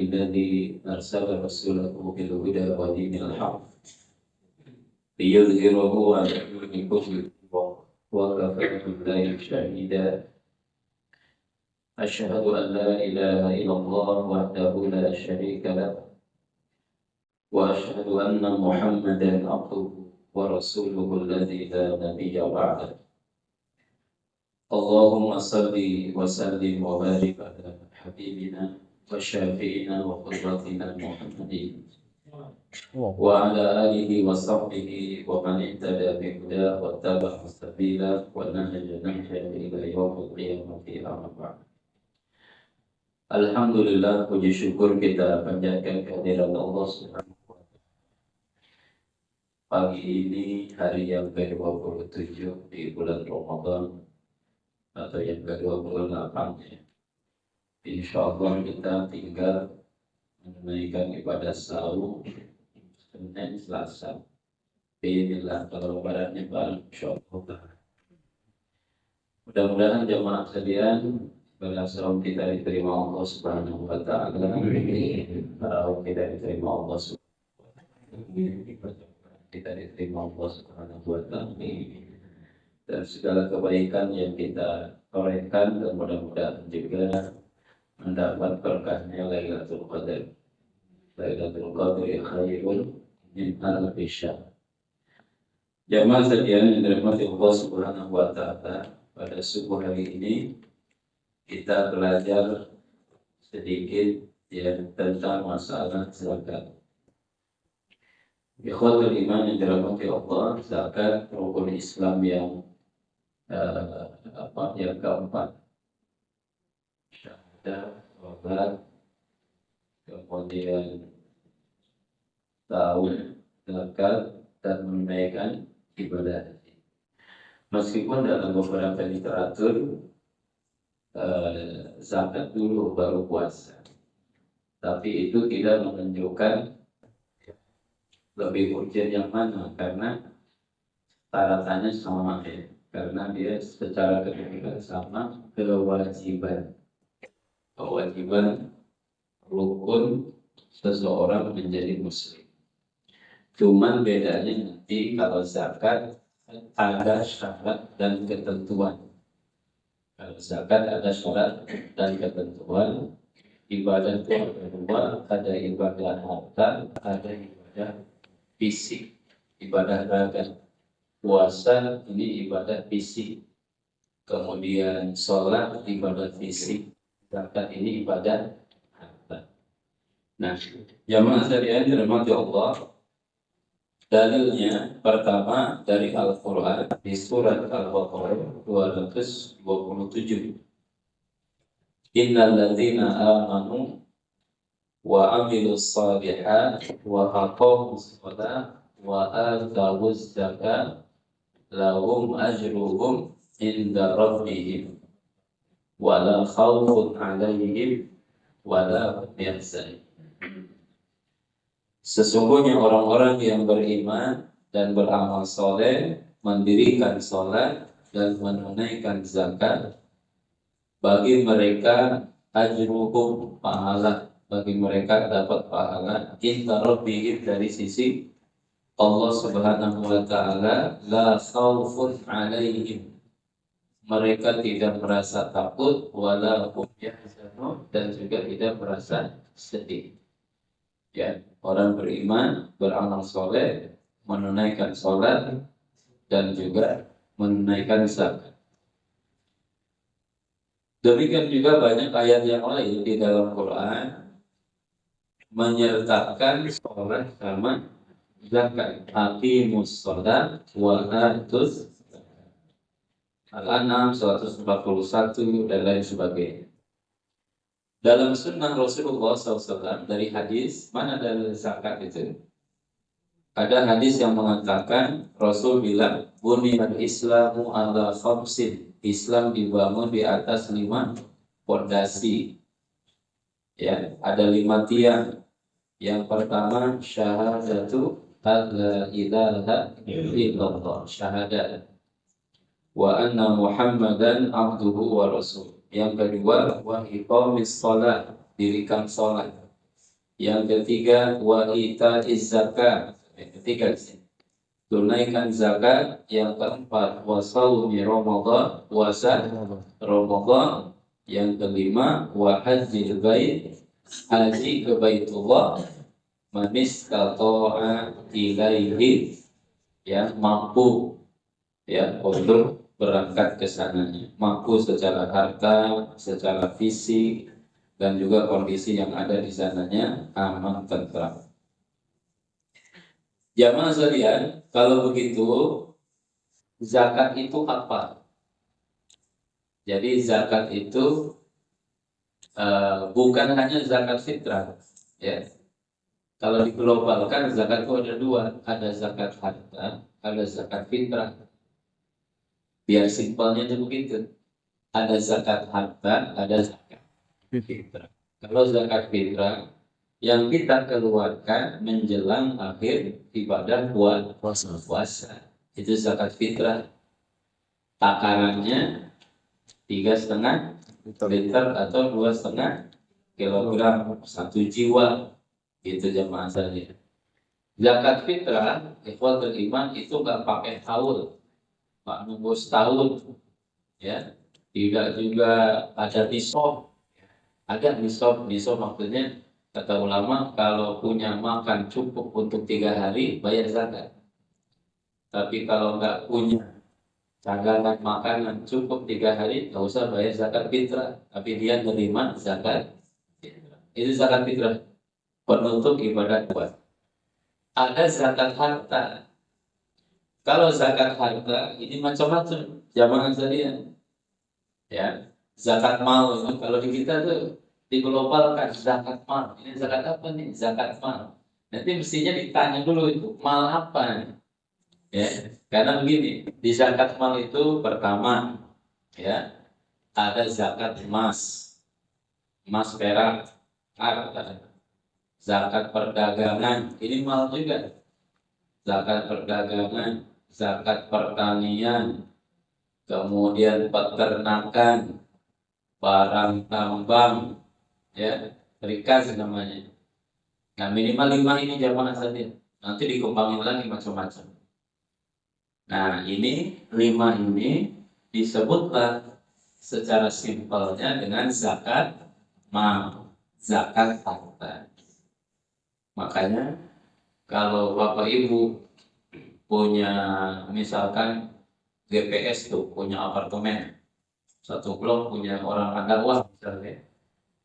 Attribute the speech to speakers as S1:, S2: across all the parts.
S1: الذي أرسل رسوله بالهدى ودين الحق ليظهره على الدين كله وكفى بالله شهيدا. أشهد أن لا إله إلا الله وحده لا شريك له وأشهد أن محمدا عبده ورسوله الذي لا نبي بعده. اللهم صل وسلم وبارك على حبيبنا وشافعنا وقدوتنا محمد وعلى آله وصحبه ومن اهتدى بهداه واتبع سبيله ونهج نهجه إلى يوم القيامة أما بعد. Alhamdulillah, puji syukur kita panjatkan kehadirat Allah Subhanahu wa Ta'ala. Pagi ini hari yang ke-27 di bulan Ramadan atau yang ke-28 ya. Insyaallah kita tinggal menunaikan ibadah sahur Senin Selasa. Bismillah, kalau lebarannya bareng insyaallah. Mudah-mudahan jamaah sekalian ibadah sahur kita diterima Allah Subhanahu wa Ta'ala. Tarawih kita diterima Allah Subhanahu wa Ta'ala. Kita diterima Allah Subhanahu wa Ta'ala. Dan segala kebaikan yang kita torehkan dan mudah-mudahan juga mendapat berkahnya Lailatul Qadar. Lailatul Qadar khairun min alfi syahr. Jamaah sekalian yang dirahmati Allah Subhanahu wa Ta'ala, pada subuh hari ini kita belajar sedikit tentang masalah zakat. Ikhwatul iman yang dirahmati Allah, zakat rukun Islam yang keempat. Syahadat, sholat, kemudian tahu zakat dan menunaikan ibadah haji. Meskipun dalam beberapa literatur zakat dulu baru puasa, tapi itu tidak menunjukkan lebih urgent yang mana, karena syaratannya sama ya, karena dia secara kedudukan sama. Kewajiban rukun seseorang menjadi muslim. Cuman bedanya nanti kalau zakat ada syarat dan ketentuan. Kalau zakat ada syarat dan ketentuan. Ibadah itu ada dua, ada ibadah harta, ada ibadah fisik. Ibadah raga, puasa ini ibadah fisik. Kemudian sholat ibadah fisik. Zakat ini ibadah harta. Nah, jamaah sekalian dirahmati Allah, dalilnya pertama dari Al-Quran di surat Al-Baqarah 227. Innal ladzina amanu wa amilus shalihat wa aqamus shalah wa atawuz zakat lahum ajruhum inda rabbihim wa la khawfun 'alaihim wa la hum yahzanun. Sesungguhnya orang-orang yang beriman dan beramal soleh, mendirikan sholat dan menunaikan zakat, bagi mereka ajruhum, pahala, bagi mereka dapat pahala inda rabbihim, dari sisi Allah Subhanahu wa Ta'ala. La khawfun 'alaihim, mereka tidak merasa takut, wala hum yahzanun, dan juga tidak merasa sedih. Ya, orang beriman, beramal soleh, menunaikan sholat dan juga menunaikan zakat. Demikian juga banyak ayat yang lain di dalam Quran menyertakan sholat sama zakat. Aqimus sholat wa atuz zakat. Al-An'am 141 dan lain sebagainya. Dalam sunnah Rasulullah SAW dari hadis, mana dalil zakat itu? Ada hadis yang mengatakan Rasul bilang, buniyal Islamu ala khamsin, Islam dibangun di atas 5 pondasi. Ya, ada 5 tiang. Yang pertama syahadatu alla ilaha illallah, syahadat, wa anna Muhammadan abduhu wa rasul. Yang kedua wa iqamis shalah, dirikan salat. Yang ketiga, wa ita'iz zakat. Yang ketiga, tunaikan zakat. Yang keempat, wa shaumi Ramadan, puasa Ramadan. Yang kelima, wa hajjil bait, haji ke Baitullah, man istata'a ilaihi, ya mampu ya untuk berangkat ke sananya, mampu secara harta, secara fisik, dan juga kondisi yang ada di sananya aman tentram. Jamaah sekalian, kalau begitu zakat itu apa? Jadi zakat itu bukan hanya zakat fitrah, ya. Kalau diglobalkan zakat itu ada dua, ada zakat harta, ada zakat fitrah. Biar simpelnya itu begitu. Ada zakat harta, ada zakat fitrah. Kalau zakat fitrah yang kita keluarkan menjelang akhir ibadah puasa, itu zakat fitrah. Takarannya 3,5 liter atau 2,5 kilogram, 1 jiwa, gitu jamaah sekalian. Zakat fitrah, ikhwatul iman, itu nggak pakai haul, nggak nunggu setahun, ya. Tidak juga ada nisab. Ada nisab maksudnya kata ulama kalau punya makan cukup untuk 3 hari bayar zakat. Tapi kalau nggak punya cadangan makanan cukup 3 hari, nggak usah bayar zakat fitrah. Tapi dia menerima zakat fitrah. Itu zakat fitrah, penutup ibadah puasa. Ada zakat harta. Kalau zakat harta ini macam-macam jamaah sekalian. Ya, zakat mal itu kalau di kita tuh diglobalkan zakat mal. Ini zakat apa nih? Zakat mal. Nanti mestinya ditanya dulu itu mal apa? Ya, karena begini, di zakat mal itu pertama, ya, ada zakat emas, perak, harta. Zakat perdagangan, ini mal juga. Zakat perdagangan, zakat pertanian, kemudian peternakan, barang tambang, ya, rikaz namanya. Nah, minimal 5 ini jamaah saja. Nanti dikembangin lagi macam-macam. Nah, ini 5 ini disebutlah secara simpelnya dengan zakat mal, zakat harta. Makanya kalau Bapak Ibu punya misalkan GPS tuh, punya apartemen, satu blok punya orang ada uang misalnya,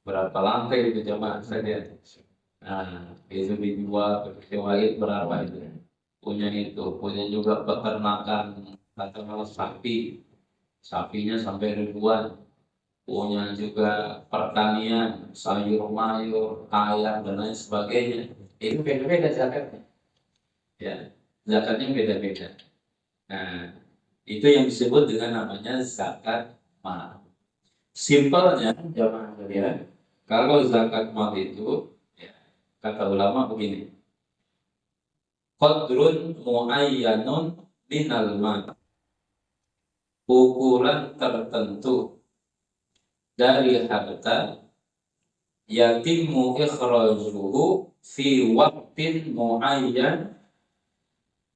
S1: berapa lantai itu jamaah saya. Nah, itu dijual, sewain berapa itu? Punya itu, punya juga peternakan, katakanlah sapi, sapinya sampai ribuan. Punya juga pertanian, sayur mayur, ayam dan lain sebagainya. Itu beda-beda zakatnya. Ya, zakatnya beda-beda. Nah, itu yang disebut dengan namanya zakat mal. Simpelnya jamaah sekalian, kalau zakat mal itu, ya, kata ulama begini, qadrun muayyanun minal mal, ukuran tertentu dari harta, yatimmu ikhrajuhu fi waktin muayyan,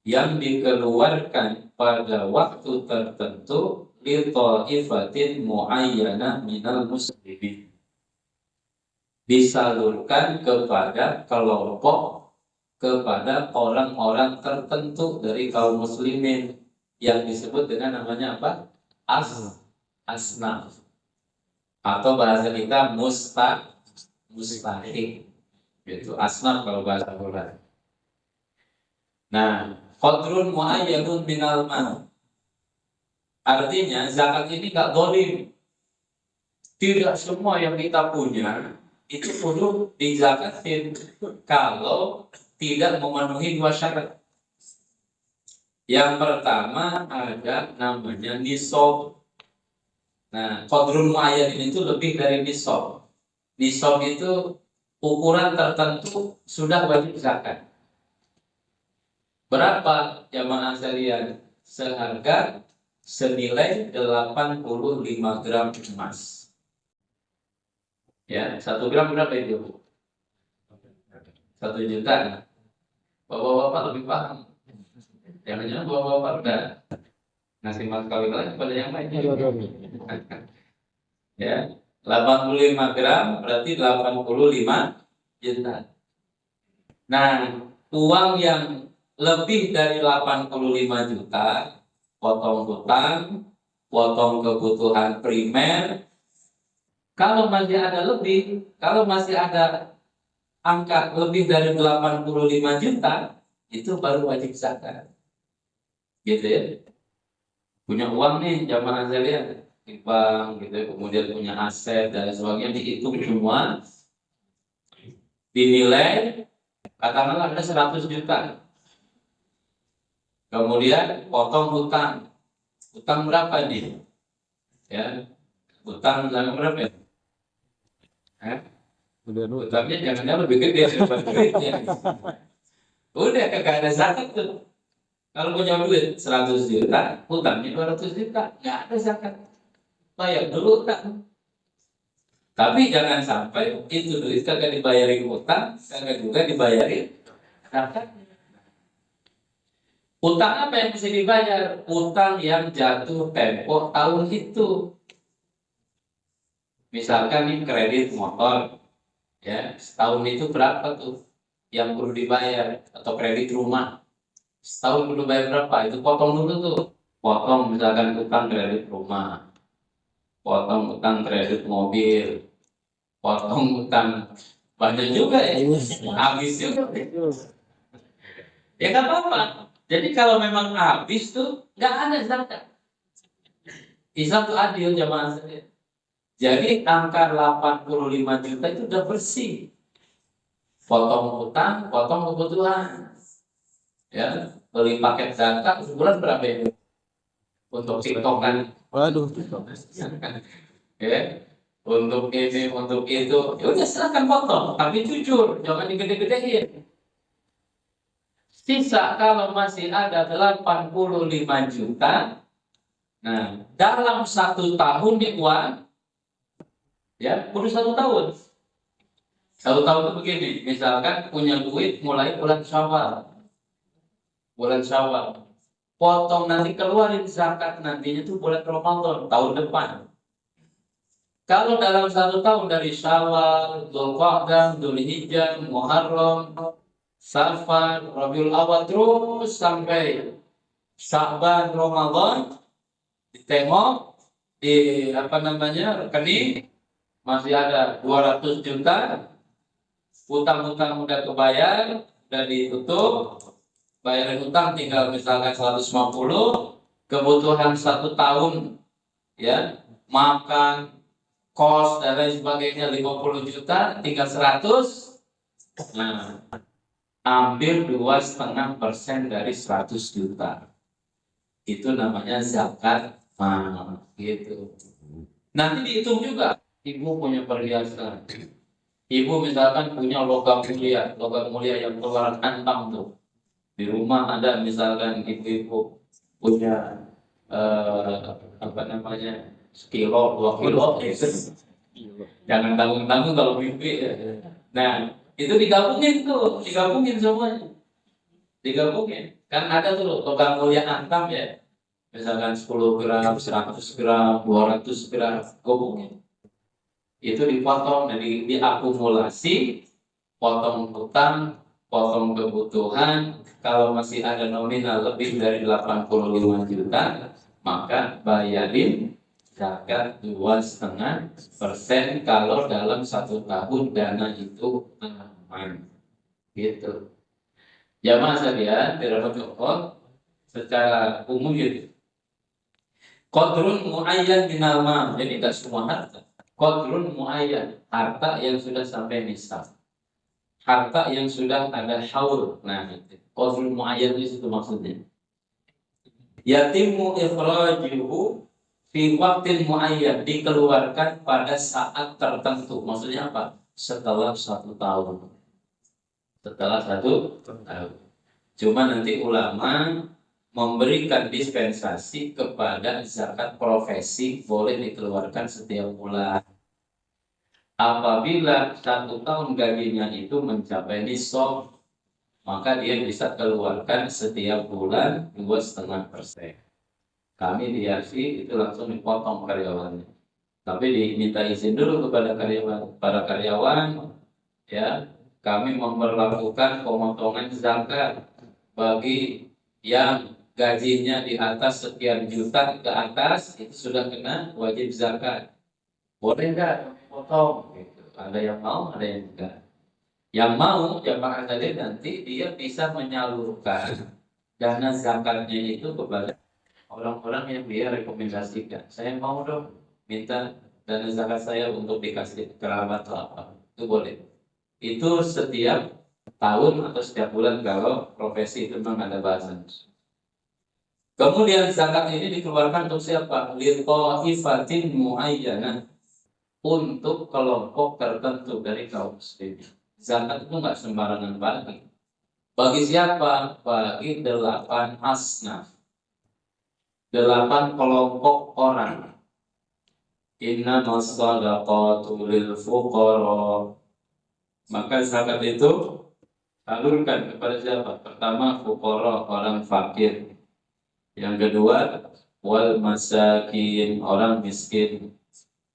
S1: yang dikeluarkan pada waktu tertentu li ta'ifatin muayyanah minal muslimin, disalurkan kepada kelompok, kepada orang-orang tertentu dari kaum muslimin yang disebut dengan namanya apa? Asnaf, atau bahasa kita mustahik, itu asnaf kalau bahasa Quran. Nah, qadrun muayyanun minal mal, artinya zakat ini nggak dolim. Tidak semua yang kita punya itu perlu dizakatin kalau tidak memenuhi 2 syarat. Yang pertama ada namanya nisab. Nah, qadrun muayyan itu lebih dari nisab. Nisab itu ukuran tertentu sudah wajib zakat. Berapa jamaah sekalian? Seharga senilai 85 gram emas. Ya, 1 gram berapa itu? 1 juta. Bapak-bapak lebih paham. Jangan-jangan bapak-bapak udah ngasih mas kawin lagi pada yang lain. Ya, 85 gram berarti 85 juta. Nah, uang yang lebih dari 85 juta, potong hutang, potong kebutuhan primer. Kalau masih ada lebih, kalau masih ada angka lebih dari 85 juta, itu baru wajib zakat. Gitu ya. Punya uang nih, jamaah sekalian, di bank gitu, kemudian punya aset dan sebagainya, dihitung semua, dinilai, katakanlah ada 100 juta. Kemudian potong hutang. Hutang berapa nih? Ya, hutang berapa ya? Hutangnya jangan lebih gede daripada duitnya. Udah kagak ada zakat tuh. Kalau punya duit 100 juta, hutangnya 200 juta, nggak ada zakat. Bayar dulu hutang. Tapi jangan sampai itu duit kagak dibayarin hutang, kagak juga dibayarin zakat. Hutang apa yang mesti dibayar? Hutang yang jatuh tempo tahun itu. Misalkan nih kredit motor, ya setahun itu berapa tuh yang perlu dibayar, atau kredit rumah setahun perlu bayar berapa, itu potong dulu tuh. Potong misalkan utang kredit rumah, potong utang kredit mobil, potong utang banyak juga ya, habis juga ya nggak apa-apa. Jadi kalau memang habis tuh nggak ada zakat. Islam tuh adil jamaah sekalian. Jadi angka 85 juta itu udah bersih. Potong utang, potong kebutuhan. Ya, beli paket zakat sebulan berapa ya? Untuk tiktokan.
S2: Waduh.
S1: Ya, untuk ini, untuk itu. Ya udah silakan potong, tapi jujur, jangan digede-gedein. Sisa kalau masih ada 85 juta. Nah, dalam 1 tahun di uang, ya, udah 1 tahun. 1 tahun itu begini, misalkan punya duit mulai bulan Syawal. Bulan Syawal. Potong nanti keluarin zakat nantinya itu bulan Ramadan tahun depan. Kalau dalam 1 tahun dari Syawal, Dzulqa'dah, Dzulhijjah, Muharram, Safar, Rabiul Awal terus sampai Sya'ban, Ramadan, ditengok di rekening masih ada 200 juta, utang-utang udah kebayar, udah ditutup, bayaran utang tinggal misalkan 150, kebutuhan 1 tahun, ya, makan, kos dan lain sebagainya 50 juta, tinggal 100. Nah, ambil 2,5% dari 100 juta. Itu namanya zakat mal, gitu. Nanti dihitung juga, ibu punya perhiasan. Ibu misalkan punya logam mulia yang keluaran antam tuh. Di rumah ada misalkan ibu-ibu punya sekilo, 2 kilo, jangan tanggung-tanggung kalau mimpi ya. Nah, itu digabungin semuanya, kan ada tuh logam mulia antam ya, misalkan 10 gram, 100 gram, 200 gram, gabungin. Itu dipotong, jadi diakumulasi, potong hutang, potong kebutuhan. Kalau masih ada nominal lebih dari 85 juta, maka bayarin zakat 2,5% kalau dalam 1 tahun dana itu aman. Gitu. Jamaah sekalian, dirahmati Allah, secara umum gitu. Qadrun muayyan minal mal, jadi tidak semua harta. Qadrun muayyan, harta yang sudah sampai nisab. Harta yang sudah ada haul. Nah, qadrun muayyan itu maksudnya. Yatimu ikhrajuhu fi waqtin muayyan, dikeluarkan pada saat tertentu. Maksudnya apa? Setelah 1 tahun. Setelah 1 tahun. Cuma nanti ulama memberikan dispensasi kepada zakat profesi boleh dikeluarkan setiap bulan. Apabila 1 tahun gajinya itu mencapai nisab, maka dia bisa keluarkan setiap bulan 2,5%. Kami di RC itu langsung dipotong karyawannya. Tapi diminta izin dulu kepada karyawan. Para karyawan, ya, kami memperlakukan pemotongan zakat bagi yang gajinya di atas sekian juta ke atas, itu sudah kena wajib zakat. Boleh nggak potong? Gitu. Ada yang mau, ada yang enggak. Yang mau jamaah tadi nanti dia bisa menyalurkan dana zakatnya itu kepada orang-orang yang dia rekomendasikan. Saya mau dong minta dana zakat saya untuk dikasih kerabat atau apa. Itu boleh. Itu setiap tahun atau setiap bulan kalau profesi itu memang ada bahasan. Kemudian zakat ini dikeluarkan untuk siapa? Liqaifatin muayyanah, untuk kelompok tertentu dari kaum muslimin. Zakat itu nggak sembarangan bagi. Bagi siapa? Bagi 8 asnaf, 8 kelompok orang. Innamas shadaqatu lil fuqara. Maka zakat itu salurkan kepada siapa? Pertama, fuqara, orang fakir. Yang kedua, wal masakin, orang miskin.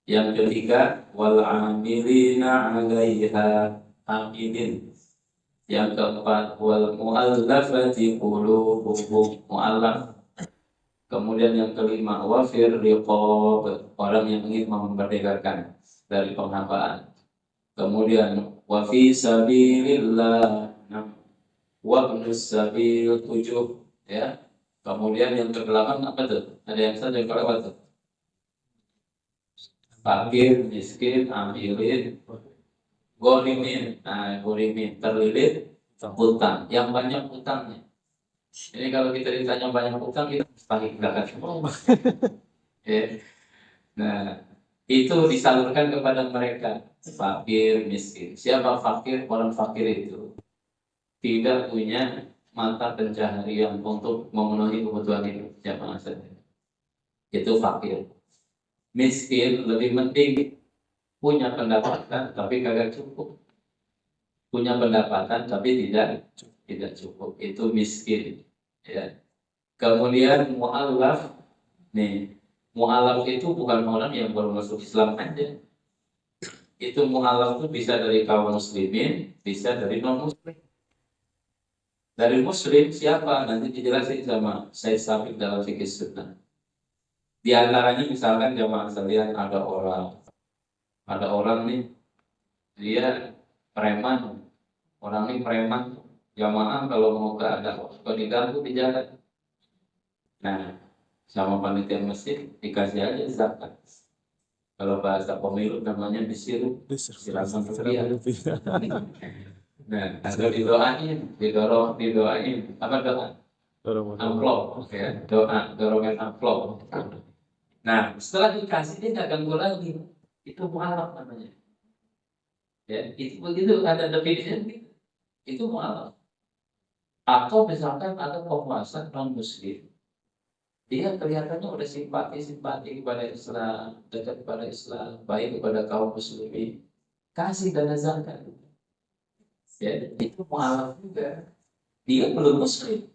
S1: Yang ketiga, wal amilina 'alaiha, amilin. Yang keempat, wal mu'allafati qulubuhum, mu'allaf. Kemudian yang kelima, wafir riqab, orang yang ingin memerdekakan dari penghambaan. Kemudian wafi sabilillah, wa ibnus sabil, 7, ya. Kemudian yang ke-8 apa tuh? Ada yang saja yang kelewat tuh? Fakir, miskin, amilin, gorimin. Nah, gorimin terlilit utang, yang banyak utangnya. Ini kalau kita ditanya banyak utang, kita pasti berangkat semua. Ya. Nah, itu disalurkan kepada mereka, fakir, miskin. Siapa fakir? Orang fakir itu tidak punya mata pencaharian untuk memenuhi kebutuhan hidup. Siapa saja? Itu fakir. Miskin lebih penting, punya pendapatan tapi kagak cukup. Punya pendapatan tapi tidak cukup. Itu miskin. Ya. Kemudian mu'allaf, nih, mu'allaf itu bukan orang yang baru masuk Islam aja. Itu mu'allaf itu bisa dari kaum muslimin, bisa dari non muslim. Dari muslim siapa? Nanti dijelasin sama Syekh Sabiq dalam fikih sunnah. Di antaranya misalkan jamaah sekalian, ada orang nih, dia preman. Orang ini preman, jamaah kalau mau ke ada diganggu di jalan. Nah, sama panitia masjid dikasih aja zakat. Kalau bahasa pemilu namanya disirup, silakan rupiah. Nah, atau didoain, apa doa? Amplop, ya, dorongan amplop. Nah, setelah dikasih dia nggak ganggu lagi, itu mualaf namanya. Ya, itu begitu ada definisinya, itu mualaf. Atau misalkan ada penguasa non muslim, dia kelihatannya udah simpati kepada Islam, dekat kepada Islam, baik kepada kaum muslimin, kasih dana zakat. Ya, itu mualaf juga. Dia belum muslim,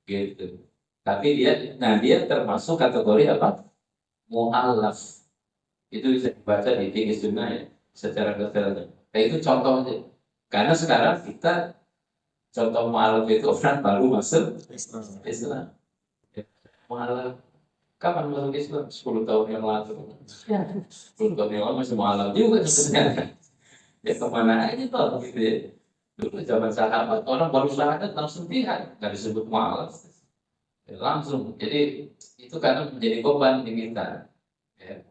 S1: gitu. Tapi dia termasuk kategori apa? Mualaf. Itu bisa dibaca di fikih sunnah ya, secara detailnya. Nah, itu contohnya. Karena sekarang kita contoh mualaf itu orang baru masuk Islam. Mualaf kapan masuk Islam? 10 tahun yang lalu. 10 tahun yang lalu masih mualaf juga sebenarnya. Ya kemana aja toh gitu ya. Dulu zaman sahabat orang baru syahadat langsung jihad, nggak disebut mualaf. Ya, langsung. Jadi itu karena menjadi beban di kita. Ya.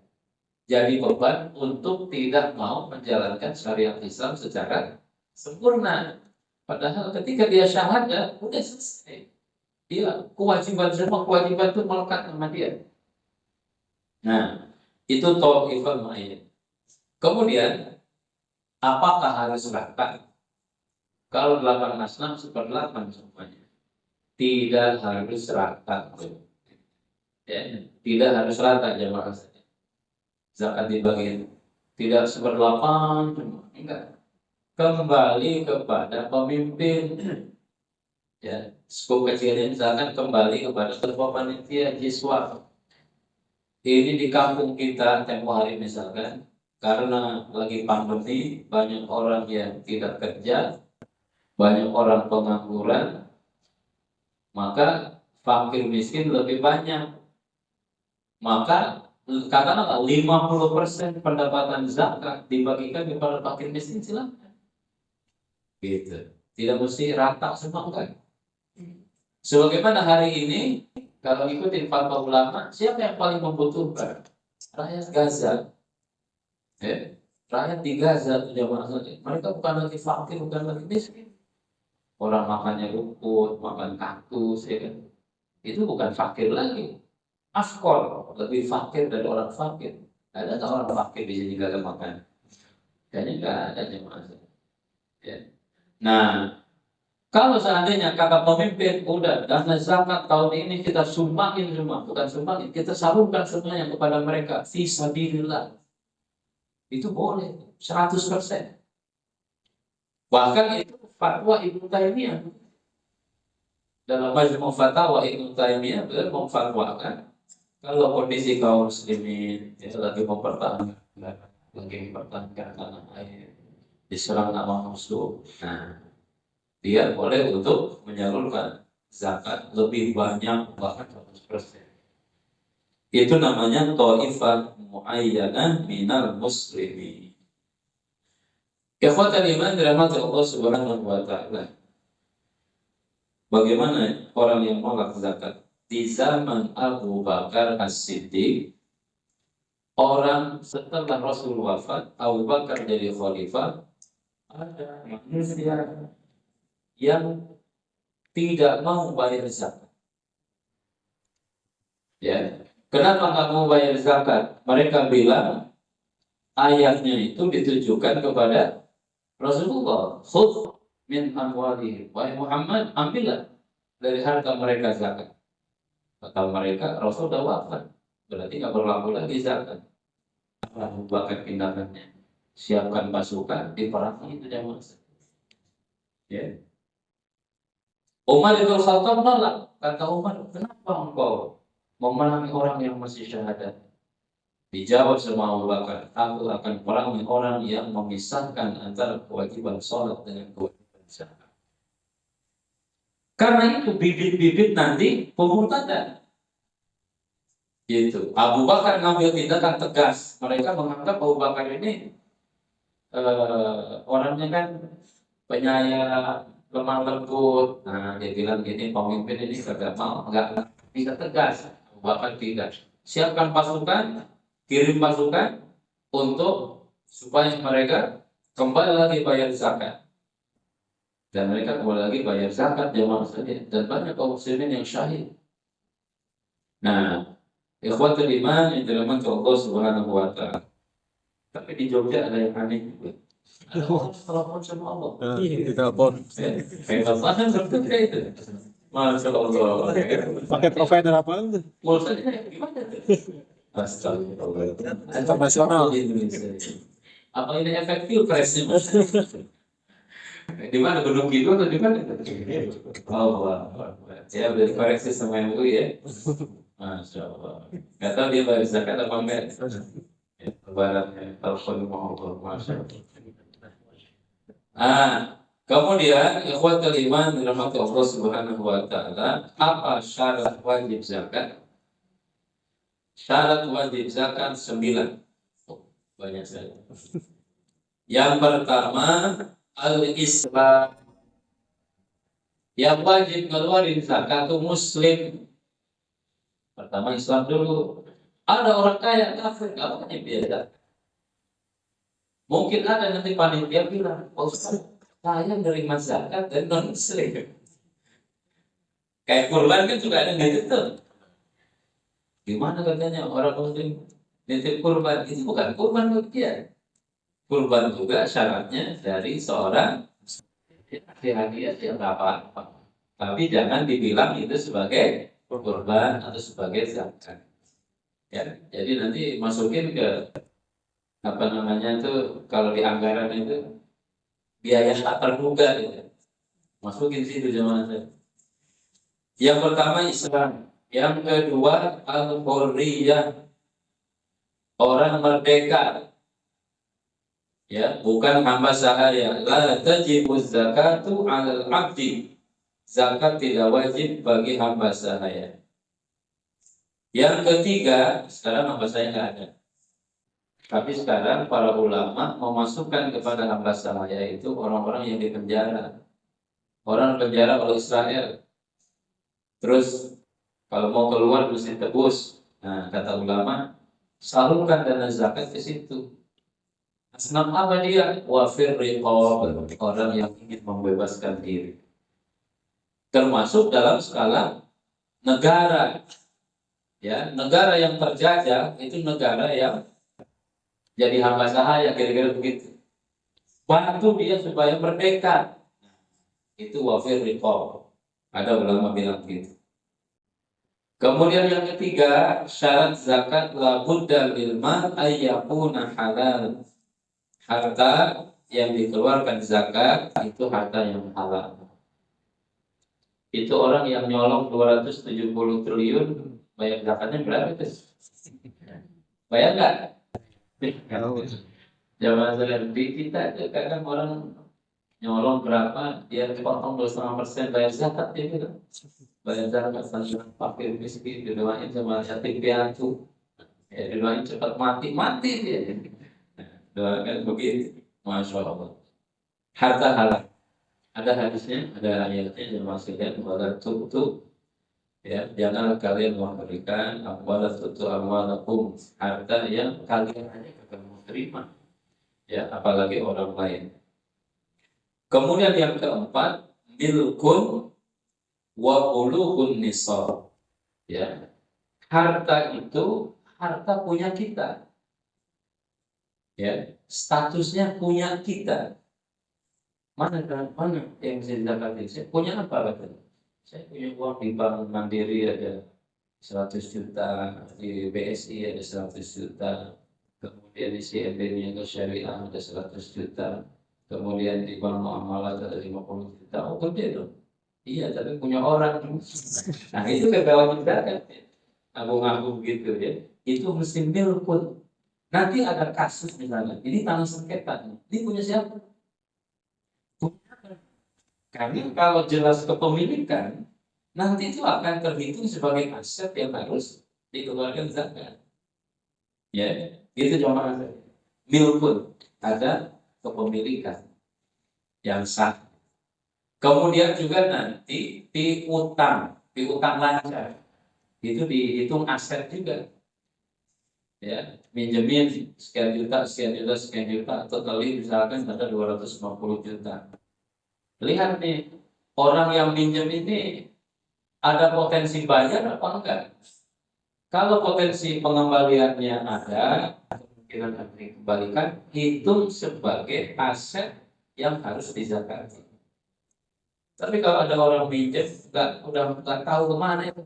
S1: Jadi beban untuk tidak mau menjalankan syariat Islam secara sempurna. Padahal ketika dia syahadat, udah selesai. Dia semua kewajiban itu melekat sama dia. Nah, itu tauqifah mu'ayyan. Kemudian, apakah harus rata? Kalau 8 asnaf, 8 semuanya. Tidak harus rata. Ya, tidak harus rata jamaah saja. Zakat dibagi tidak seberlapan, enggak. Kembali kepada pemimpin. Ya, skup kecilnya misalkan kembali kepada ketua panitia siswa. Ini di kampung kita tempo hari misalkan, karena lagi pandemi, banyak orang yang tidak kerja, banyak orang pengangguran, maka fakir miskin lebih banyak. Maka katakanlah 50% pendapatan zakat dibagikan kepada fakir miskin, silakan. Gitu. Tidak mesti rata semua kan. Sebagaimana hari ini kalau ikutin fatwa ulama, siapa yang paling membutuhkan? Rakyat Gaza. Ya. Rakyat di Gaza itu jamaah saja. Mereka bukan lagi fakir, bukan lagi miskin. Orang makannya rumput, makan kaktus, ya kan? Itu bukan fakir lagi. Afkor, lebih fakir dari orang fakir. Ada tak orang fakir di sini gak ada makan? Kayaknya nggak ada jemaah. Ya. Nah, kalau seandainya kata pemimpin, udah dana zakat tahun ini kita sumbangin semua, bukan sumbangin, kita salurkan semuanya kepada mereka, fisabilillah. Itu boleh, 100%. Bahkan itu fatwa Ibnu Taimiyah. Dalam Majmu' Fatawa Ibnu Taimiyah beliau memfatwakan kalau kondisi kaum muslimin ya, lagi mempertahankan tanah air, diserang nama musuh, nah dia boleh untuk menyalurkan zakat lebih banyak, bahkan 100%. Itu namanya ta'ifah mu'ayyanah minal muslimin. Ikhwatal iman dirahmati Allah Subhanahu wa ta'ala. Bagaimana orang yang menolak zakat? Di zaman Abu Bakar As-Siddiq, orang setelah Rasul wafat, Abu Bakar jadi khalifah, ada manusia yang tidak mau bayar zakat. Ya, kenapa nggak mau bayar zakat? Mereka bilang ayatnya itu ditujukan kepada Rasulullah. Khudh min amwalihim. Wahai Muhammad, ambillah dari harta mereka zakat. Kata mereka, Rasul sudah wafat, berarti nggak berlaku lagi zakat. Abu Bakar tindakannya, siapkan pasukan, diperangi itu jamaah. Ya. Umar bin Khattab nolak. Kata Umar, kenapa engkau memerangi orang yang masih syahadat? Dijawab sama Abu Bakar, aku akan perangi orang yang memisahkan antara kewajiban sholat dengan kewajiban zakat. Karena itu bibit-bibit nanti pemurtadan. Gitu. Abu Bakar ngambil tindakan tegas. Mereka menganggap Abu Bakar ini orangnya kan penyayang, lemah lembut. Nah, dia bilang gini, pemimpin ini kagak mau, enggak bisa tegas. Abu Bakar tidak. Siapkan pasukan, kirim pasukan untuk supaya mereka kembali lagi bayar zakat. Dan mereka kembali lagi bayar zakat jamaah sekalian, dan banyak kaum muslimin yang syahid. Nah, ikhwatul iman yang dirahmati Allah Subhanahu wa ta'ala. Tapi di Jogja ada yang aneh juga. Ada orang telepon sama Allah.
S2: Iya, ditelepon.
S1: Kayak kan berbeda itu. Masya Allah.
S2: Pakai provider apa?
S1: Pulsanya gimana tuh? Astagfirullah.
S2: Internasional.
S1: Apa ini efek pilpresnya? Di mana Gunung Kidul atau di mana? Oh, ya udah dikoreksi sama yang itu ya. Masya Allah. Gak tahu dia bayar zakat apa enggak? Lebarannya telepon mau Masya Allah. Kemudian ikhwatul iman dirahmati Allah Subhanahu wa ta'ala, apa syarat wajib zakat? Syarat wajib zakat 9. Banyak sekali. Yang pertama, al-Islam. Yang wajib ngeluarin zakat itu muslim. Pertama Islam dulu. Ada orang kaya kafir, nggak apa-apa biasa. Mungkin ada nanti panitia bilang, Pak Ustaz, saya nerima zakat dan non muslim. Kayak kurban kan juga ada nggak gitu. Gimana katanya orang muslim nitip kurban, itu bukan kurban bagi dia. Kurban juga syaratnya dari seorang hati-hati ya nggak apa-apa. Tapi jangan dibilang itu sebagai kurban atau sebagai zakat. Ya, jadi nanti masukin ke apa namanya itu kalau di anggaran itu biaya tak terduga gitu. Masukin situ zaman saya. Yang pertama Islam, yang kedua al-hurriyah, orang merdeka. Ya, bukan hamba sahaya. La tajibuz zakatu 'alal 'abdi. Zakat tidak wajib bagi hamba sahaya. Yang ketiga, sekarang hamba sahaya nggak ada. Tapi sekarang para ulama memasukkan kepada hamba sahaya itu orang-orang yang dipenjara. Orang penjara oleh Israel. Terus kalau mau keluar mesti tebus. Nah, kata ulama, salurkan dana zakat ke situ. Asnaf apa dia? Wafir riqab, orang yang ingin membebaskan diri. Termasuk dalam skala negara. Ya, negara yang terjajah itu negara yang jadi hamba sahaya, kira-kira begitu. Bantu dia supaya merdeka. Itu wafir riqab. Ada ulama bilang begitu. Kemudian yang ketiga, syarat zakat la budda lil mal ayyakuna halal. Harta yang dikeluarkan zakat itu harta yang halal. Itu orang yang nyolong 270 triliun, bayar zakatnya berapa itu? Bayar nggak? Zaman saya di kita itu kadang orang nyolong berapa, dia dipotong 2,5% bayar zakat itu. Bayar zakat sama fakir miskin, didoain sama yatim piatu. Ya, didoain cepat mati dia. Doakan begitu, masya Allah. Harta halal. Ada hadisnya, ada ayatnya yang maksudnya wala tutu. Ya, jangan kalian memberikan wala tutu amwalakum, harta yang kalian hanya akan terima. Ya, apalagi orang lain. Kemudian yang keempat, milkun wa bulughun nisab. Ya. Harta itu harta punya kita. Ya, statusnya punya kita. Mana yang bisa didapatkan? Saya punya apa katanya? Saya punya uang di Bank Mandiri ada 100 juta, di BSI ada 100 juta, kemudian di CMB Niaga Syariah ada 100 juta, kemudian di Bank Muamalat ada 50 juta. Oh, gede dong. Iya, tapi punya orang. Nah, itu kewajiban kan. Agung-agung gitu ya. Itu mesti milkun. Nanti ada kasus misalnya, ini tanah sengketa, ini punya siapa? Karena kalau jelas kepemilikan, nanti itu akan terhitung sebagai aset yang harus dikeluarkan zakat. Ya, itu jamaah. Milkun, ada kepemilikan yang sah. Kemudian juga nanti piutang lancar, itu dihitung aset juga. Ya, minjemin sekian juta, total misalkan ada 250 juta. Lihat nih, orang yang minjem ini ada potensi bayar apa enggak? Kalau potensi pengembaliannya ada, kemungkinan akan dikembalikan, hitung sebagai aset yang harus dizakati. Tapi kalau ada orang minjem, udah nggak tahu kemana itu,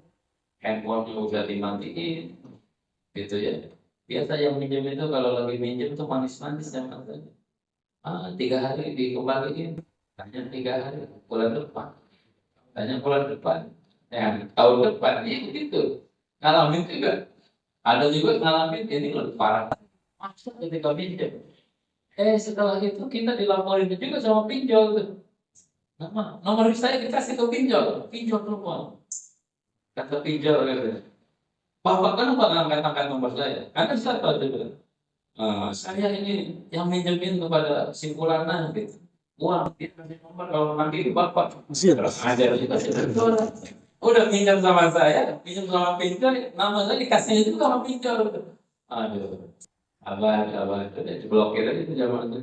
S1: handphone udah dimatiin, gitu ya. Biasa yang minjem itu kalau lagi minjem tuh manis-manis ya katanya. 3 hari dikembaliin, tanya 3 hari, bulan depan, tanya bulan depan, ya tahun depan, ya begitu. Ngalamin juga, ada juga ngalamin ini lebih parah. Maksud ketika minjem, setelah itu kita dilaporin juga sama pinjol tuh. Nomor saya dikasih ke pinjol semua. Kata pinjol gitu. Bapak kan nggak angkat nomor saya. Karena siapa itu? Saya ini yang minjemin kepada si Fulana gitu. Wah, dia kasih nomor kalau nanti bapak. Ada kita udah pinjam sama saya, pinjam sama pinjol, nama saya dikasih juga sama pinjol. Aduh, abah itu dia diblokir aja itu zaman itu.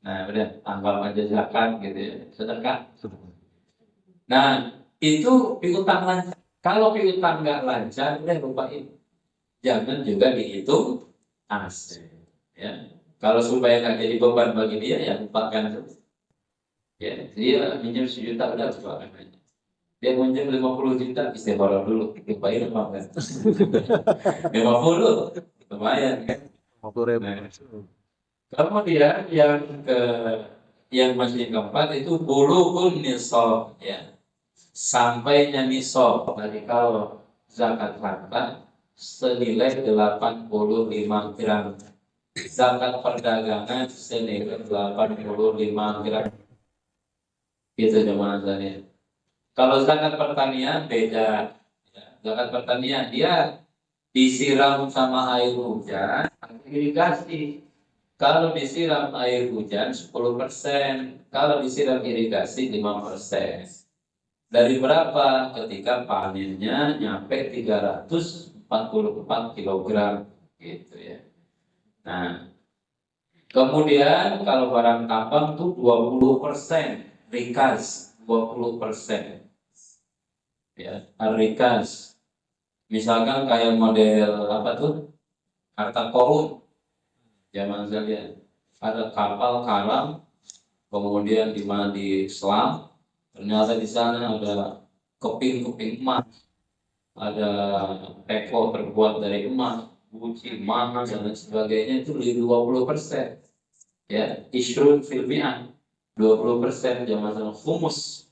S1: Nah, udah tambah aja zakat gitu ya, sedekah. Nah, itu piutang lancar. Kalau piutang nggak lancar, udah lupain. Jangan juga dihitung aset. Ya, kalau supaya nggak jadi beban bagi dia, ya lupakan. Ya, dia minjem 1 juta udah lupakan aja. Dia minjem 50 juta, istighfar dulu, lupain apa kan? 50, lumayan kan?
S2: 50.000.
S1: Nah, kemudian yang masih keempat itu bulughun nisab ya. Sampainya nisab. Tadi kalau zakat harta senilai 85 gram. Zakat perdagangan senilai 85 gram. Gitu jemaah sekalian. Kalau zakat pertanian beda. Ya, zakat pertanian dia disiram sama air hujan, irigasi. Kalau disiram air hujan 10%, kalau disiram irigasi 5%. Dari berapa? Ketika panennya nyampe 344 kilogram gitu ya. Nah, kemudian kalau barang tambang tuh 20%, rikas 20%. Ya, rikas. Misalkan kayak model apa tuh? Harta karun zaman sekalian. Ada kapal karam, kemudian di mana di selam, ternyata di sana ada keping-keping emas, ada teko terbuat dari emas, guci, mana dan lain sebagainya itu di 20%. Ya, ishrun filmian 20% zaman sekarang humus,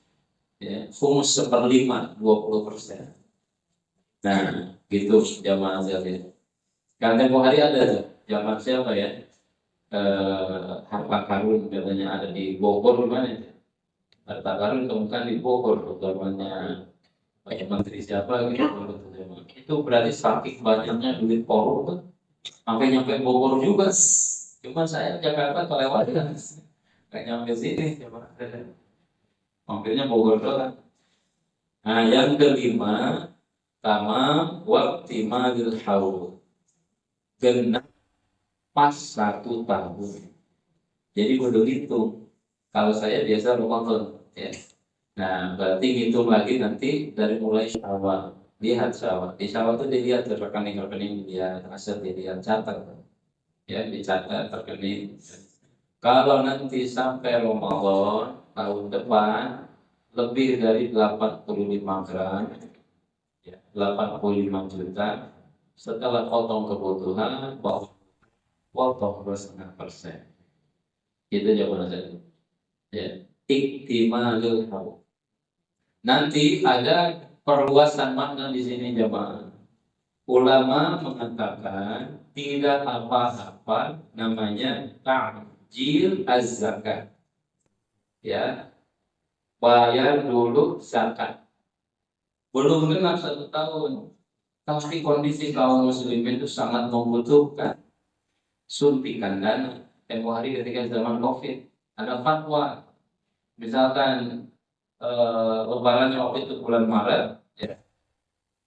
S1: ya, humus 1/5 20%. Nah, gitu zaman sekalian. Kan tempo hari ada zaman siapa ya? Harta karun katanya ada di Bogor mana ya? Harta karun temukan di Bogor zamannya banyak menteri siapa gitu. Itu berarti saking banyaknya duit korupsi tuh sampai nyampe Bogor juga. Cuma saya Jakarta kelewatan, nggak nyampe sini. Mampirnya Bogor doang. Nah, yang kelima, tamam waqtimadil haul. Genap pas 1 tahun. Jadi kudu hitung. Kalau saya biasa Ramadan, ya. Nah, berarti hitung lagi nanti dari mulai Syawal. Lihat Syawal. Di Syawal itu dilihat rekening-rekening, dilihat aset, dilihat catat. Ya, dicatat rekening. Kalau nanti sampai Ramadan tahun depan lebih dari 85 gram, ya, 85 juta. Setelah potong kebutuhan, potong 2,5%. Itu jawaban saya. Ya, iktimalul haul. Nanti ada perluasan makna di sini jemaah. Ulama mengatakan tidak apa-apa namanya ta'jil az-zakat. Ya, bayar dulu zakat. Belum genap 1 tahun, tapi kondisi kaum muslimin itu sangat membutuhkan suntikan dana. Tempo hari ketika zaman COVID ada fatwa, misalkan lebaran waktu itu bulan Maret, ya,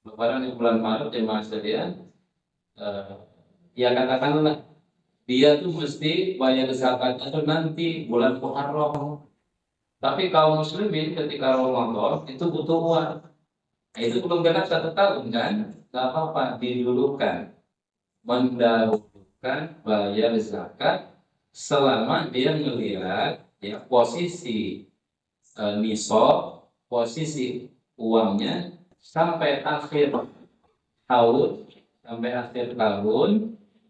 S1: lebaran di bulan Maret ya mas sekalian, ya katakanlah dia tuh mesti bayar zakatnya tuh nanti bulan Muharram. Tapi kaum muslimin ketika Ramadan itu butuh uang. Nah, itu belum genap 1 tahun kan? Gak apa-apa, didulukan, mendahulukan bayar zakat selama dia melihat ya posisi nisab, posisi uangnya sampai akhir tahun,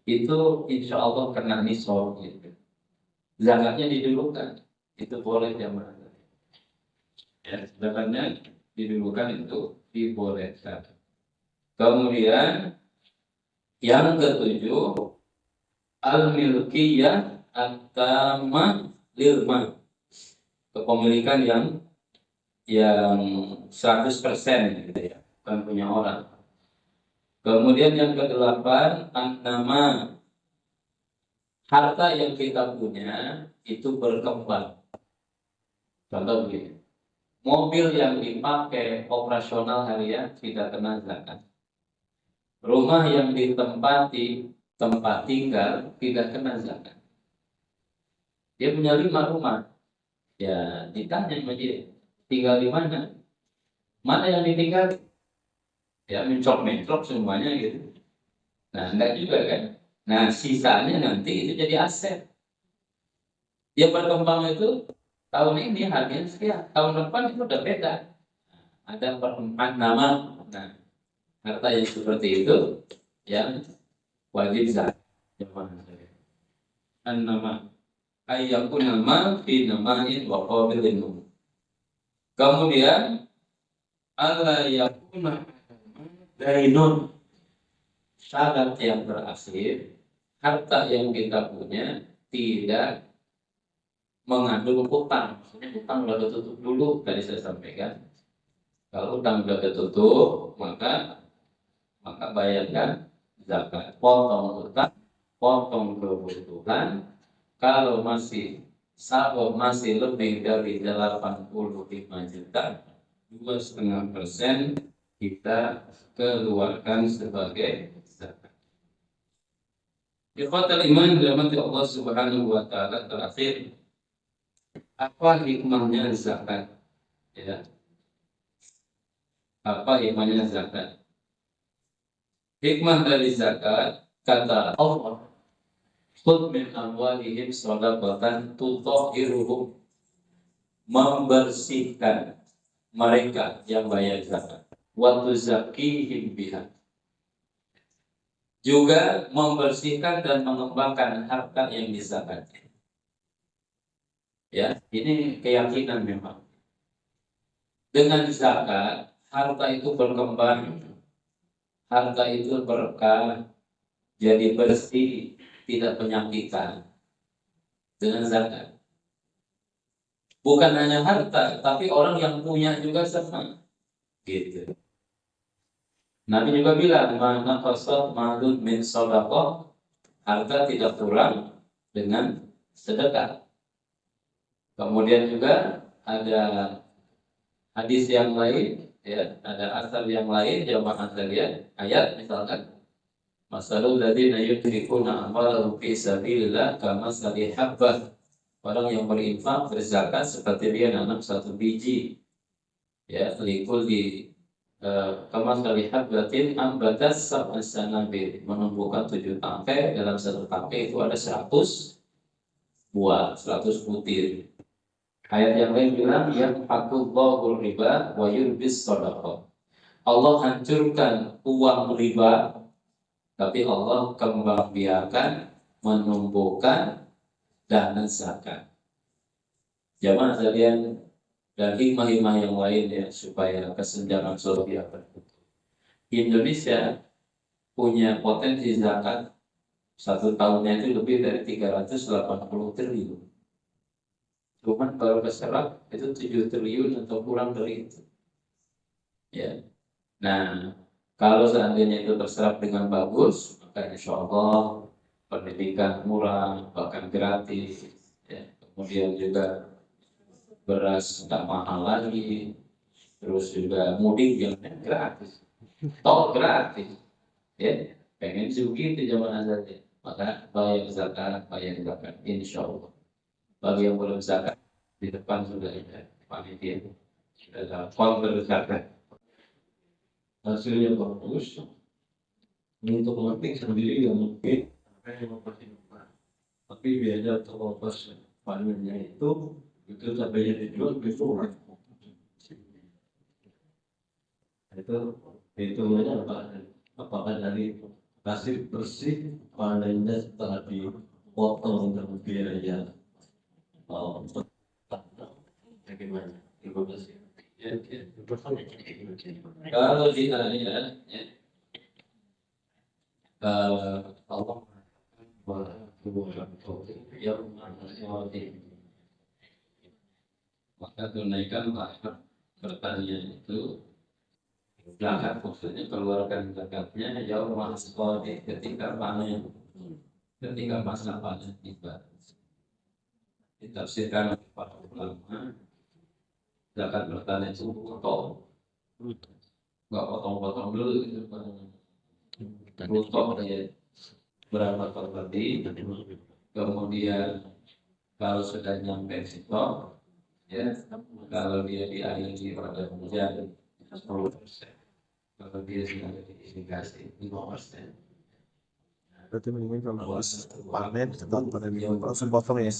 S1: itu insya Allah kena nisab gitu. Zakatnya didulukan, itu boleh jamaah. Ya, zakatnya didulukan itu dibolehkan. Kemudian yang ketujuh, al-milkiyah at-tamah lil mal. Kepemilikan yang 100% gitu ya, bukan punya orang. Kemudian yang ke-8, an-nama, harta yang kita punya itu berkembang. Contoh begini, mobil yang dipakai operasional harian tidak kena zakat. Rumah yang ditempati tempat tinggal tidak kena zakat. Dia punya 5 rumah, ya ditanya sama dia, tinggal di mana? Mana yang ditinggal? Ya mencok-mencok semuanya gitu. Nah enggak juga kan. Nah sisanya nanti itu jadi aset. Dia berkembang itu tahun ini harganya sekian, tahun depan itu udah beda. Ada perempat nama. Nah harta yang seperti itu yang wajib zakat. an-nama ayyakuna ma fi nama'in wa qabilin. Kemudian alla yakuna dainun, syarat yang terakhir, harta yang kita punya tidak mengandung utang. Utang sudah tutup dulu, tadi saya sampaikan. Kalau utang sudah tertutup, maka bayarkan zakat. Potong utang, potong kebutuhan. Kalau masih lebih dari 85 juta, 2,5% kita keluarkan sebagai zakat. Ikhwatal iman dirahmati Allah Subhanahu wa taala, terakhir, apa hikmahnya zakat? Ya. Apa hikmahnya zakat? Hikmah dari zakat, kata Allah, khudh min amwalihim shadaqatan tutahhiruhum, membersihkan mereka yang bayar zakat, wa tuzakkihim biha, juga membersihkan dan mengembangkan harta yang dizakati. Ya, ini keyakinan memang. Dengan zakat, harta itu berkembang, harta itu berkah, jadi bersih, tidak penyakitan. Dengan zakat. Bukan hanya harta, tapi orang yang punya juga senang. Gitu. Nabi juga bilang, mana qasad malun min shadaqah, harta tidak kurang dengan sedekah. Kemudian juga ada hadis yang lain, ya, ada asal yang lain, jamaah sekalian, ayat misalkan, masalul ladzina yunfikuna amwalahum fi sabilillah kamatsali habbah, orang yang berinfak berzakat seperti dia nanam satu biji, ya, likulli kamatsali habbatin ambatas sab'a sanabil, menumbuhkan 7 tangkai, dalam satu tangkai itu ada 100 buah, 100 butir. Ayat yang lain bilang, yamhaqullahu riba wa yurbis shadaqah. Allah hancurkan uang riba, tapi Allah kembang biarkan, menumbuhkan dana zakat. Jamaah sekalian, dan hikmah-hikmah yang lain ya, supaya kesenjangan sosial tertutup. Indonesia punya potensi zakat satu tahunnya itu lebih dari 380 triliun. Cuman baru keserap itu 7 triliun atau kurang dari itu. Ya. Nah, kalau seandainya itu terserap dengan bagus, maka insya Allah pendidikan murah, bahkan gratis. Ya. Kemudian juga beras tidak mahal lagi, terus juga mudik yang gratis, tol gratis. Ya, pengen begitu zaman azalnya. Maka bayar zakat, insya Allah. Bagi yang belum zakat, di depan sudah ada panitia, sudah ada counter zakat. Hasilnya bagus, untuk memetik sendiri yang mungkin tapi biaya atau ongkos panennya itu sampai dijual itu hitungannya apa? Apakah dari hasil bersih panennya setelah dipotong dengan biaya bagaimana? Kalau di ayat, Allah maka tunaikan pertanian itu zakat, maksudnya keluarkan zakatnya yaum hasqadi, ketika panen, ketika masa panen tiba. Ditafsirkan oleh para ulama, zakat pertanian itu potong, nggak potong-potong dulu gitu, potong ya berapa tadi, kemudian kalau sudah nyampe situ, ya, kalau dia diakhiri pada hujan 10%, kalau dia sudah diirigasi 5%.
S2: Berarti minimal kalau habis panen, setelah panen itu langsung potong ya.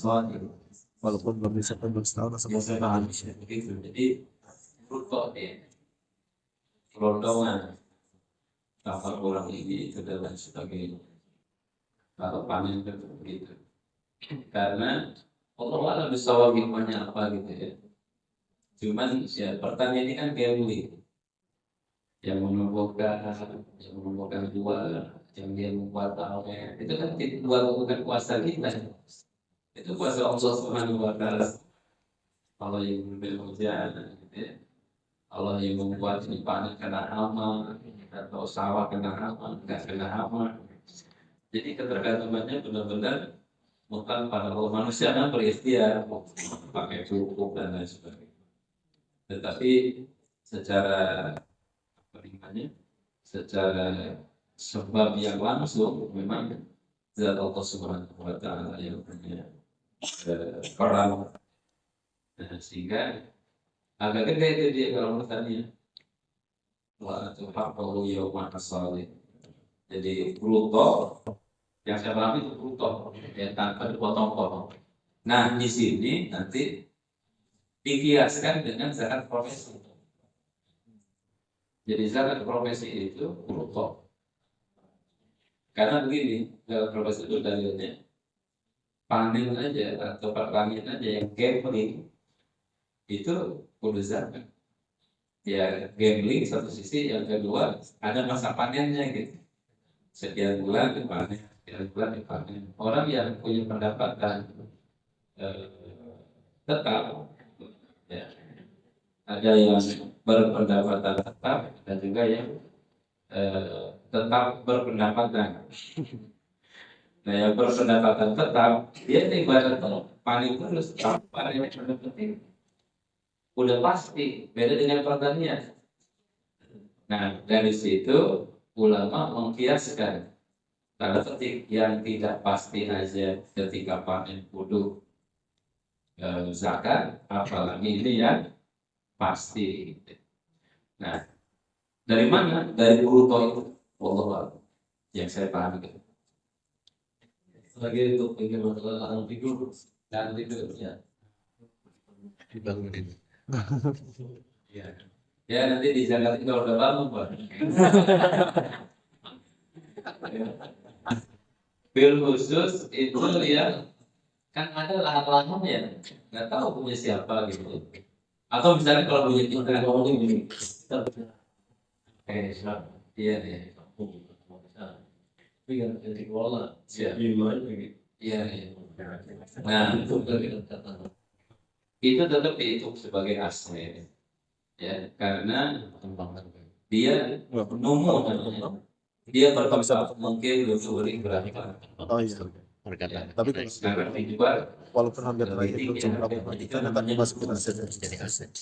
S2: Walaupun belum bisa tembus setahun langsung potong.
S1: Begitu. Jadi rutok ya, gelondongan, kapal kurang ini itu dan lain sebagainya. Kalau panen itu begitu. Karena Allah alam bisawab hikmahnya apa gitu ya. Cuman ya pertanian ini kan gambling, yang menumbuhkan buah, yang dia membuat awet, itu kan bukan kuasa kita, itu kuasa Allah Subhanahu Wa Taala. Allah yang memberi hujan, gitu ya. Allah yang membuat ini panen kena hama atau sawah kena hama, nggak kena hama. Jadi ketergantungannya benar-benar bukan pada Allah. Manusia kan berikhtiar pakai pupuk dan lain sebagainya. Tetapi secara apa namanya? Secara sebab yang langsung memang zat Allah Subhanahu Wa Taala yang punya peran. Nah, sehingga agak gede itu dia kalau menurut wa tuhaqahu yawma as-salih. Jadi Pluto yang saya pahami itu Pluto ya, tanpa dipotong-potong. Nah di sini nanti dikiaskan dengan zakat profesi. Jadi zakat profesi itu Pluto. Karena begini, zakat profesi itu dalilnya panen aja atau pertanian aja yang gambling itu kudu zakat. Ya gambling satu sisi, yang kedua ada masa panennya gitu. Sekian bulan dipanen, sekian bulan dipanen. Orang yang punya pendapatan tetap, ya, ada yang berpendapatan tetap dan juga yang tetap berpendapatan. Nah yang berpendapatan tetap dia ibarat panen terus, panennya penting. Udah pasti beda dengan pertanian. Nah dari situ ulama mengkiaskan tanda petik yang tidak pasti aja ketika panen kudu zakat, apalagi ini yang pasti. Nah dari mana? Dari Pluto itu, wallah yang saya pahami. Lagi untuk ini masalah tidur dan tidur ya.
S2: Dibangunin.
S1: Ya. Ya nanti di zakat itu kalau udah bangun Pak. Bil khusus itu ya kan ada lahan-lahan ya nggak tahu punya siapa gitu. Atau misalnya kalau punya kita ngomongin gini. Iya nih. Tapi kan jadi kelola. Iya. Iya. Nah itu tetap dihitung sebagai aset. Ya, karena dia numbuh, dia berkembang mungkin beli berapa.
S2: Oh iya. Tapi
S1: Karena juga
S2: walaupun harga naik itu cuma kan akan masuk ke aset.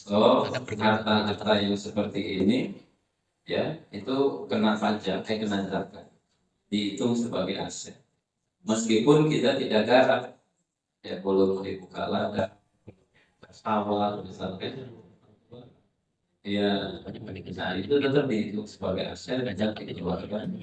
S1: harta-harta yang seperti ini ya itu kena pajak, kena zakat, dihitung sebagai aset. Meskipun kita tidak garap, ya belum dibuka ladang, sawah misalnya. Ya, nah itu tetap dihitung sebagai aset dan dikeluarkan.